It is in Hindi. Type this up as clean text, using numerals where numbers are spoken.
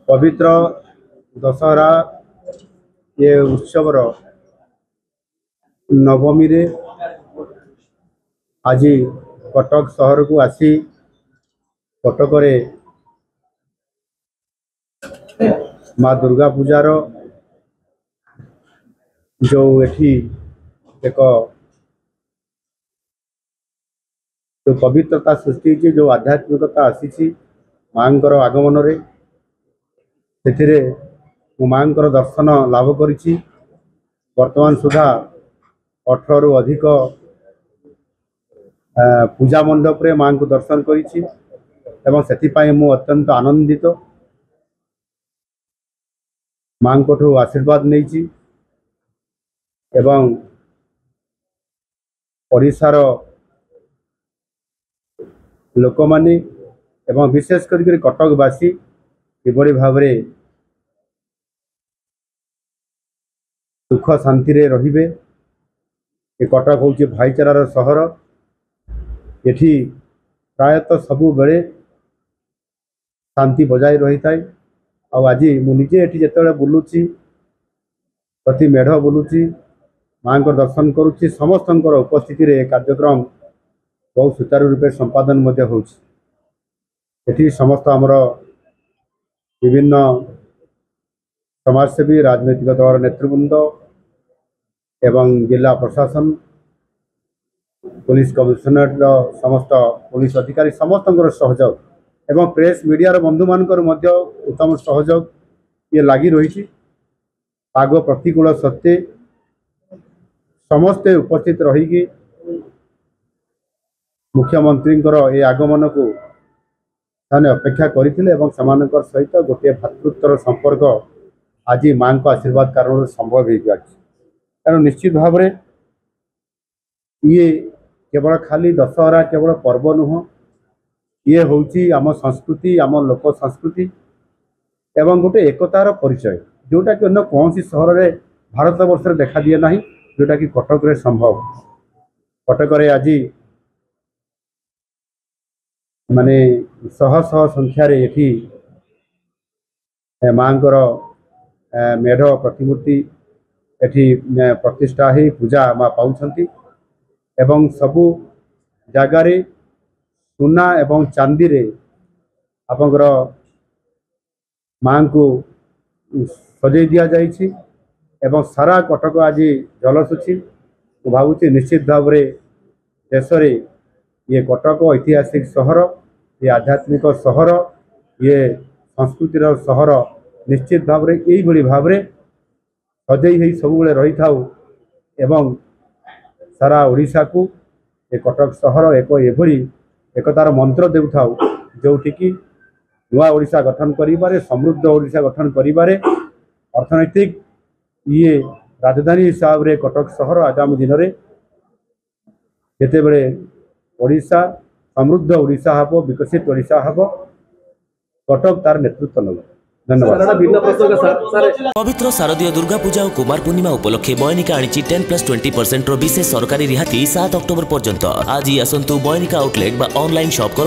पवित्र दशहरा ये उत्सवर नवमी रे आज कटक सहर को आसी कटक रे माँ दुर्गा पूजार जो एठी एक जो पवित्रता सृष्टि जो आध्यात्मिकता आसी माँकर आगमन रे से माँ दर्शन लाभ करी वर्तमान सुधा 18 रु अधिक पूजा मंडप रे माँ को दर्शन करी मु अत्यंत आनंदित माँ को आशीर्वाद नहीं एवं ओडिशार लोक माने एवं विशेष कर कटकवासी किभली भाव सुख शांति रे रहिबे। ये कटक हूँ भाईचारार सहर एठी प्रायतः सबु बेले शांति बजाय रही थाए। आज मुझे एठी जेतेबेले बुलुची प्रति मेढ़ बुलुची माँ को दर्शन करुच्ची समस्त उपस्थिति रे कार्यक्रम बहुत सुचारू रूपे संपादन होती समस्त आमर विभिन्न समाजसेवी राजनैतिक दल नेतृवृंद एवं जिला प्रशासन पुलिस कमिशनरेट समस्त पुलिस अधिकारी समस्त सहयोग एवं प्रेस मीडिया बंधु मानकर उत्तम सहयोग ये लगी रही पाग प्रतिकूल सत्वे समस्ते उपस्थित रही मुख्यमंत्री ये आगमन को साने अपेक्षा करथिले सहित गोटे भातृत्वर संपर्क आज माँ को आशीर्वाद कारण संभव हो कारण निश्चित भाव ये केवल खाली दशहरा केवल पर्व नुह ये हूँ आम संस्कृति आम लोक संस्कृति एवं गोटे एकतार परिचय जोटा कि अन्य कौन सी सहर में भारत वर्ष देखा दिए ना जोटा कि कटक रे संभव। कटक रे आज माने शह शह संख्यार एठी माँकर मेढ़ प्रतिमूर्ति एठी प्रतिष्ठा ही पूजा माँ पाउछंती एवं सबु जगार सुना एवं चांदी रे आपंकर माँ को सजै दिया जाइछि एवं सारा कटक आज जलसुची भावुची निश्चित भाव देश रे ये कटक ऐतिहासिक सहर ये आध्यात्मिक सहर ये संस्कृतिर सहर निश्चित भाव यही भाव सजई सब रही था एवं सारा ओडिशा को ये कटक सहर एभली एकतार मंत्र देउ था जोटिकी नुआ ओडिशा गठन करिबारे समृद्ध ओडिशा गठन करिबारे अर्थनैतिक ये राजधानी हिसाब से कटक सहर आगामी दिन में जेतेबेले ओडिशा समृद्ध ओडिशा हम विकसित ओडिशा हम कटक तार नेतृत्व नब। धन्यवाद। पवित्र शारदीय दुर्गा पूजा और कुमार पूर्णिमा उपलक्षे बयनिका आनी 10+20% विशेष सरकारी रिहाती 7 अक्टोबर पर्यंत आज आसतु बयनिका आउटलेट बा ऑनलाइन शॉप कर।